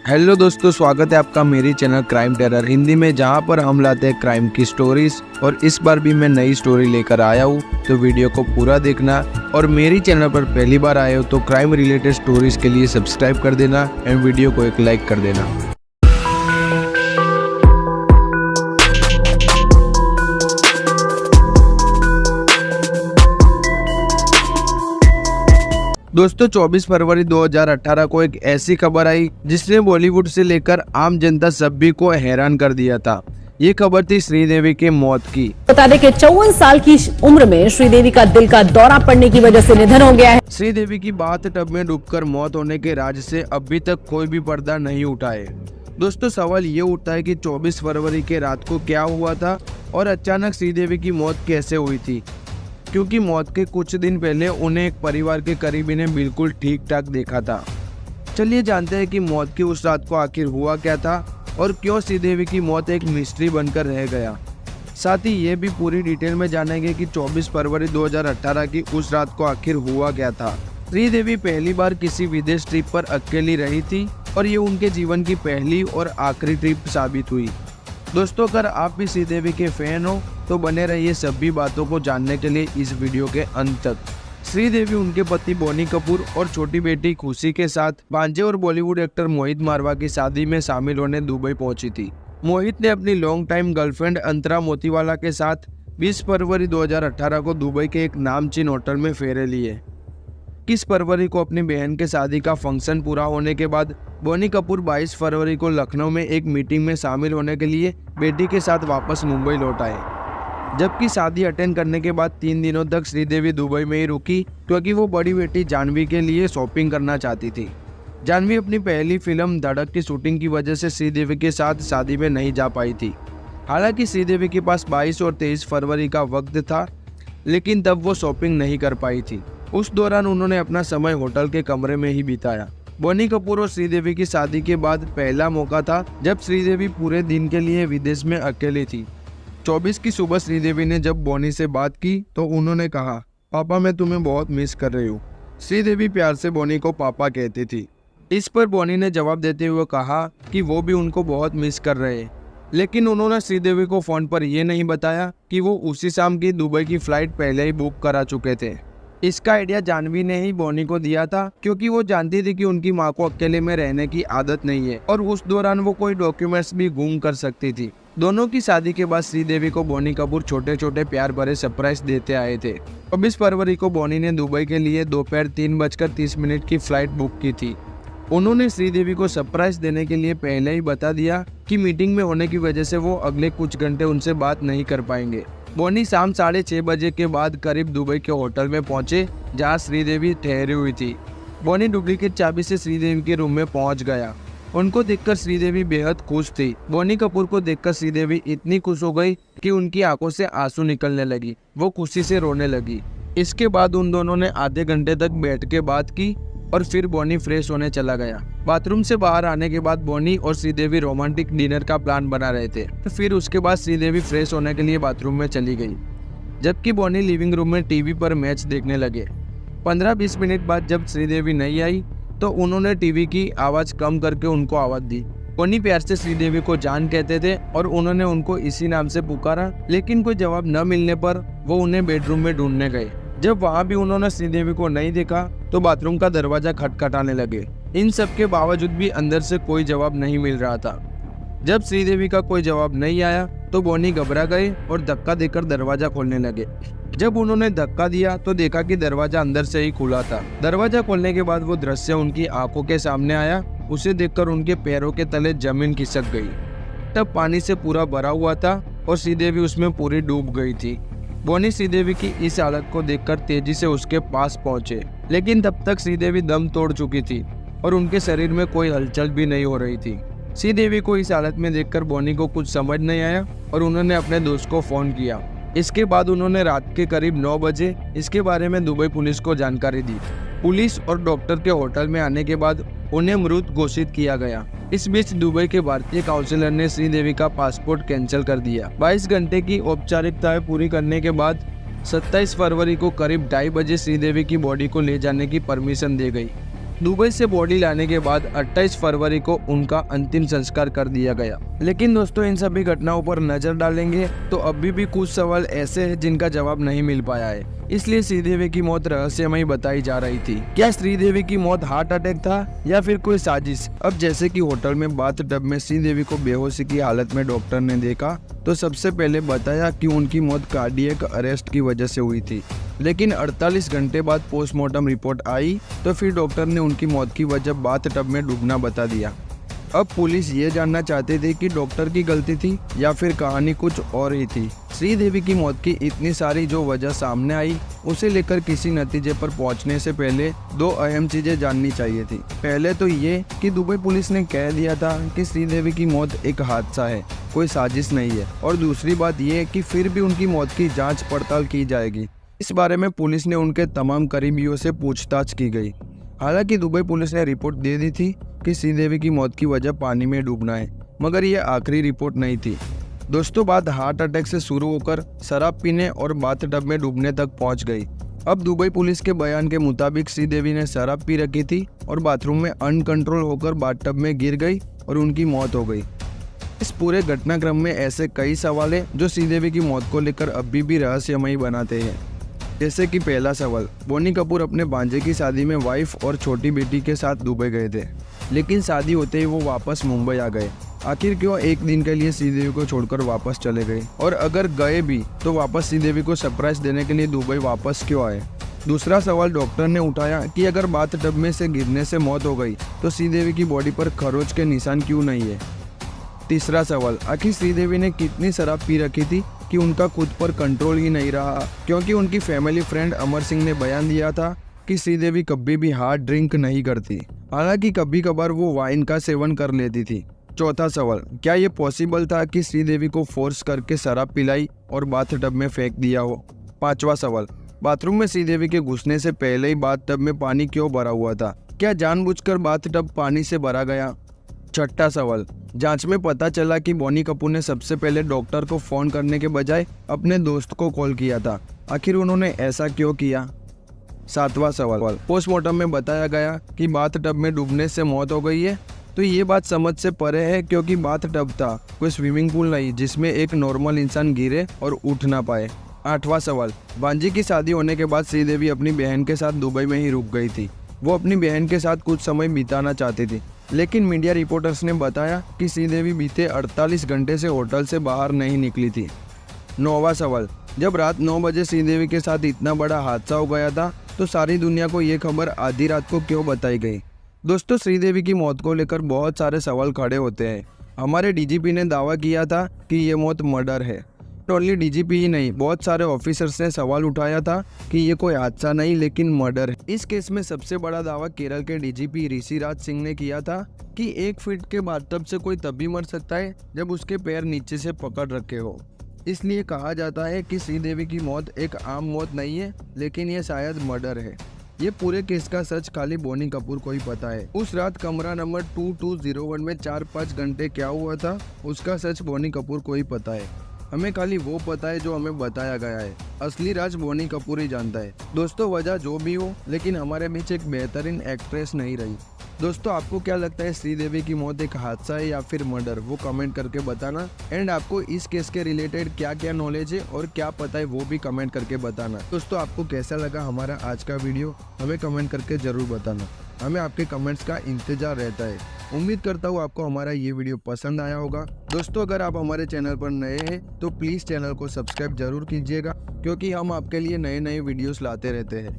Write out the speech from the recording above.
Hello दोस्तों, स्वागत है आपका मेरी चैनल क्राइम टेरर हिंदी में, जहां पर हम लाते हैं क्राइम की स्टोरीज। और इस बार भी मैं नई स्टोरी लेकर आया हूं, तो वीडियो को पूरा देखना। और मेरी चैनल पर पहली बार आए हो तो क्राइम रिलेटेड स्टोरीज के लिए सब्सक्राइब कर देना एंड वीडियो को एक लाइक कर देना। दोस्तों 24 फरवरी 2018 को एक ऐसी खबर आई जिसने बॉलीवुड से लेकर आम जनता सभी को हैरान कर दिया था। ये खबर थी श्रीदेवी के मौत की। बता दें कि 54 साल की उम्र में श्रीदेवी का दिल का दौरा पड़ने की वजह से निधन हो गया है। श्रीदेवी की बाथटब में डूबकर मौत होने के राज से अभी तक कोई भी पर्दा नहीं उठा है। दोस्तों सवाल ये उठता है कि 24 फरवरी के रात को क्या हुआ था और अचानक श्रीदेवी की मौत कैसे हुई थी, क्योंकि मौत के कुछ दिन पहले उन्हें एक परिवार के करीबी ने बिल्कुल ठीक ठाक देखा था। चलिए जानते हैं कि मौत की उस रात को आखिर हुआ क्या था और क्यों श्रीदेवी की मौत एक मिस्ट्री बनकर रह गया। साथ ही ये भी पूरी डिटेल में जानेंगे कि 24 फरवरी 2018 की उस रात को आखिर हुआ क्या था। श्रीदेवी पहली बार किसी विदेश ट्रिप पर अकेली रही थी और ये उनके जीवन की पहली और आखिरी ट्रिप साबित हुई। दोस्तों अगर आप भी श्रीदेवी के फैन हो तो बने रहिए सभी बातों को जानने के लिए इस वीडियो के अंत तक। श्रीदेवी उनके पति बोनी कपूर और छोटी बेटी खुशी के साथ भांजे और बॉलीवुड एक्टर मोहित मारवा की शादी में शामिल होने दुबई पहुंची थी। मोहित ने अपनी लॉन्ग टाइम गर्लफ्रेंड अंतरा मोतीवाला के साथ 20 फरवरी 2018 को दुबई के एक नामचीन होटल में फेरे लिए। 21 फरवरी को अपनी बहन के शादी का फंक्शन पूरा होने के बाद बोनी कपूर 22 फरवरी को लखनऊ में एक मीटिंग में शामिल होने के लिए बेटी के साथ वापस मुंबई लौट आए। जबकि शादी अटेंड करने के बाद 3 दिनों तक श्रीदेवी दुबई में ही रुकी, क्योंकि वो बड़ी बेटी जानवी के लिए शॉपिंग करना चाहती थी। जानवी अपनी पहली फिल्म धड़क की शूटिंग की वजह से श्रीदेवी के साथ शादी में नहीं जा पाई थी। हालांकि श्रीदेवी के पास 22 और 23 फरवरी का वक्त था, लेकिन तब वो शॉपिंग नहीं कर पाई थी। उस दौरान उन्होंने अपना समय होटल के कमरे में ही बिताया। बोनी कपूर और श्रीदेवी की शादी के बाद पहला मौका था जब श्रीदेवी पूरे दिन के लिए विदेश में अकेली थी। 24 की सुबह श्रीदेवी ने जब बोनी से बात की तो उन्होंने कहा, पापा मैं तुम्हें बहुत मिस कर रही हूँ। श्रीदेवी प्यार से बोनी को पापा कहती थी। इस पर बोनी ने जवाब देते हुए कहा कि वो भी उनको बहुत मिस कर रहे हैं, लेकिन उन्होंने श्रीदेवी को फोन पर यह नहीं बताया कि वो उसी शाम की दुबई की फ्लाइट पहले ही बुक करा चुके थे। इसका आइडिया जानवी ने ही बोनी को दिया था, क्योंकि वो जानती थी कि उनकी माँ को अकेले में रहने की आदत नहीं है और उस दौरान वो कोई डॉक्यूमेंट्स भी गुम कर सकती थी। दोनों की शादी के बाद श्रीदेवी को बोनी कपूर छोटे छोटे प्यार भरे सरप्राइज देते आए थे। 24 फरवरी को बोनी ने दुबई के लिए दोपहर 3:30 की फ्लाइट बुक की थी। उन्होंने श्रीदेवी को सरप्राइज देने के लिए पहले ही बता दिया कि मीटिंग में होने की वजह से वो अगले कुछ घंटे उनसे बात नहीं कर पाएंगे। बोनी शाम 6:30 बजे के बाद करीब दुबई के होटल में पहुंचे, जहां श्रीदेवी ठहरी हुई थी। बोनी डुप्लीकेट चाबी से श्रीदेवी के रूम में पहुंच गया। उनको देखकर श्रीदेवी बेहद खुश थी। बोनी कपूर को देखकर श्रीदेवी इतनी खुश हो गई कि उनकी आंखों से आंसू निकलने लगी। वो खुशी से रोने लगी। इसके बाद उन दोनों ने आधे घंटे तक बैठ के बात की और फिर बोनी फ्रेश होने चला गया। बाथरूम से बाहर आने के बाद बोनी और श्रीदेवी रोमांटिक डिनर का प्लान बना रहे थे। फिर उसके बाद श्रीदेवी फ्रेश होने के लिए बाथरूम में चली गई, जबकि बोनी लिविंग रूम में टीवी पर मैच देखने लगे। 15-20 मिनट बाद जब श्रीदेवी नहीं आई तो उन्होंने टीवी की आवाज़ कम करके उनको आवाज़ दी। बोनी प्यार से श्रीदेवी को जान कहते थे और उन्होंने उनको इसी नाम से पुकारा, लेकिन कोई जवाब न मिलने पर वो उन्हें बेडरूम में ढूंढने गए। जब वहाँ भी उन्होंने श्रीदेवी को नहीं देखा तो बाथरूम का दरवाजा खटखटाने लगे। इन सब के बावजूद भी अंदर से कोई जवाब नहीं मिल रहा था। जब श्रीदेवी का कोई जवाब नहीं आया तो बोनी घबरा गए और धक्का देकर दरवाजा खोलने लगे। जब उन्होंने धक्का दिया तो देखा कि दरवाजा अंदर से ही खुला था। दरवाजा खोलने के बाद वो दृश्य उनकी आंखों के सामने आया। उसे देखकर उनके पैरों के तले जमीन खिसक गई। तब पानी से पूरा भरा हुआ था और श्रीदेवी उसमें पूरी डूब गई थी। बोनी श्रीदेवी की इस हालत को देखकर तेजी से उसके पास पहुंचे, लेकिन तब तक श्रीदेवी दम तोड़ चुकी थी और उनके शरीर में कोई हलचल भी नहीं हो रही थी। श्रीदेवी को इस हालत में देखकर बोनी को कुछ समझ नहीं आया और उन्होंने अपने दोस्त को फोन किया। इसके बाद उन्होंने रात के करीब 9 बजे इसके बारे में दुबई पुलिस को जानकारी दी। पुलिस और डॉक्टर के होटल में आने के बाद उन्हें मृत घोषित किया गया। इस बीच दुबई के भारतीय काउंसिलर ने श्रीदेवी का पासपोर्ट कैंसिल कर दिया। 22 घंटे की औपचारिकताएं पूरी करने के बाद 27 फरवरी को करीब 2:30 बजे श्रीदेवी की बॉडी को ले जाने की परमिशन दी गई। दुबई से बॉडी लाने के बाद 28 फरवरी को उनका अंतिम संस्कार कर दिया गया। लेकिन दोस्तों इन सभी घटनाओं पर नजर डालेंगे तो अभी भी कुछ सवाल ऐसे हैं जिनका जवाब नहीं मिल पाया है, इसलिए श्रीदेवी की मौत रहस्यमयी बताई जा रही थी। क्या श्रीदेवी की मौत हार्ट अटैक था या फिर कोई साजिश? अब जैसे कि होटल में बाथ टब में श्रीदेवी को बेहोशी की हालत में डॉक्टर ने देखा तो सबसे पहले बताया कि उनकी मौत कार्डियक अरेस्ट की वजह से हुई थी। लेकिन 48 घंटे बाद पोस्टमार्टम रिपोर्ट आई तो फिर डॉक्टर ने उनकी मौत की वजह बाथ टब में डूबना बता दिया। अब पुलिस ये जानना चाहती थी कि डॉक्टर की गलती थी या फिर कहानी कुछ और ही थी। श्रीदेवी की मौत की इतनी सारी जो वजह सामने आई उसे लेकर किसी नतीजे पर पहुंचने से पहले दो अहम चीजें जाननी चाहिए थी। पहले तो ये कि दुबई पुलिस ने कह दिया था कि श्रीदेवी की मौत एक हादसा है, कोई साजिश नहीं है। और दूसरी बात ये कि फिर भी उनकी मौत की जाँच पड़ताल की जाएगी। इस बारे में पुलिस ने उनके तमाम करीबियों से पूछताछ की गई। हालांकि दुबई पुलिस ने रिपोर्ट दे दी थी कि श्रीदेवी की मौत की वजह पानी में डूबना है, मगर यह आखिरी रिपोर्ट नहीं थी। दोस्तों बात हार्ट अटैक से शुरू होकर शराब पीने और बाथ टब में डूबने तक पहुंच गई। अब दुबई पुलिस के बयान के मुताबिक श्रीदेवी ने शराब पी रखी थी और बाथरूम में अनकंट्रोल होकर बाथ टब में गिर गई और उनकी मौत हो गई। इस पूरे घटनाक्रम में ऐसे कई सवाल हैं जो श्रीदेवी की मौत को लेकर अभी भी रहस्यमयी बनाते हैं। जैसे कि पहला सवाल, बोनी कपूर अपने भांजे की शादी में वाइफ और छोटी बेटी के साथ दुबई गए थे, लेकिन शादी होते ही वो वापस मुंबई आ गए। आखिर क्यों एक दिन के लिए श्रीदेवी को छोड़कर वापस चले गए? और अगर गए भी तो वापस श्रीदेवी को सरप्राइज देने के लिए दुबई वापस क्यों आए? दूसरा सवाल डॉक्टर ने उठाया कि अगर बाथ टब में से गिरने से मौत हो गई तो श्रीदेवी की बॉडी पर खरोच के निशान क्यों नहीं है? तीसरा सवाल, आखिर श्रीदेवी ने कितनी शराब पी रखी थी कि उनका खुद पर कंट्रोल ही नहीं रहा? क्योंकि उनकी फैमिली फ्रेंड अमर सिंह ने बयान दिया था कि श्रीदेवी कभी भी हार्ड ड्रिंक नहीं करती, हालांकि कभी कभार वो वाइन का सेवन कर लेती थी। चौथा सवाल, क्या ये पॉसिबल था कि श्रीदेवी को फोर्स करके शराब पिलाई और बाथ टब में फेंक दिया हो? पांचवा सवाल, बाथरूम में श्रीदेवी के घुसने से पहले ही बाथ टब में पानी क्यों भरा हुआ था? क्या जानबूझकर बाथ टब पानी से भरा गया? छठा सवाल, जांच में पता चला कि बोनी कपूर ने सबसे पहले डॉक्टर को फोन करने के बजाय अपने दोस्त को कॉल किया था, आखिर उन्होंने ऐसा क्यों किया? सातवां सवाल, पोस्टमार्टम में बताया गया कि बाथ टब में डूबने से मौत हो गई है, तो ये बात समझ से परे है क्योंकि बाथ टब था, कोई स्विमिंग पूल नहीं जिसमें एक नॉर्मल इंसान गिरे और उठ ना पाए। आठवां सवाल, भांजी की शादी होने के बाद श्रीदेवी अपनी बहन के साथ दुबई में ही रुक गई थी। वो अपनी बहन के साथ कुछ समय बिताना चाहती थी, लेकिन मीडिया रिपोर्टर्स ने बताया कि श्रीदेवी बीते 48 घंटे से होटल से बाहर नहीं निकली थी। नौवां सवाल, जब रात 9 बजे श्रीदेवी के साथ इतना बड़ा हादसा हो गया था तो सारी दुनिया को ये खबर आधी रात को क्यों बताई गई? दोस्तों श्रीदेवी की मौत को लेकर बहुत सारे सवाल खड़े होते हैं। हमारे डीजीपी ने दावा किया था कि ये मौत मर्डर है। ओनली डीजीपी ही नहीं, बहुत सारे ऑफिसर्स ने सवाल उठाया था कि ये कोई हादसा नहीं लेकिन मर्डर है। इस केस में सबसे बड़ा दावा केरल के डीजीपी ऋषि राज सिंह ने किया था कि 1 फीट के बाथटब से कोई तभी मर सकता है जब उसके पैर नीचे से पकड़ रखे हो। इसलिए कहा जाता है कि श्रीदेवी की मौत एक आम मौत नहीं है, लेकिन ये शायद मर्डर है। ये पूरे केस का सच खाली बोनी कपूर को ही पता है। उस रात कमरा नंबर 2201 में 4-5 घंटे क्या हुआ था, उसका सच बोनी कपूर को ही पता है। हमें खाली वो पता है जो हमें बताया गया है। असली राज बोनी कपूर ही जानता है। दोस्तों वजह जो भी हो, लेकिन हमारे बीच एक बेहतरीन एक्ट्रेस नहीं रही। दोस्तों आपको क्या लगता है, श्रीदेवी की मौत एक हादसा है या फिर मर्डर? वो कमेंट करके बताना। एंड आपको इस केस के रिलेटेड क्या क्या नॉलेज है और क्या पता है वो भी कमेंट करके बताना। दोस्तों आपको कैसा लगा हमारा आज का वीडियो, हमें कमेंट करके जरूर बताना। हमें आपके कमेंट्स का इंतजार रहता है। उम्मीद करता हूँ आपको हमारा ये वीडियो पसंद आया होगा। दोस्तों अगर आप हमारे चैनल पर नए हैं तो प्लीज़ चैनल को सब्सक्राइब जरूर कीजिएगा, क्योंकि हम आपके लिए नए नए वीडियोस लाते रहते हैं।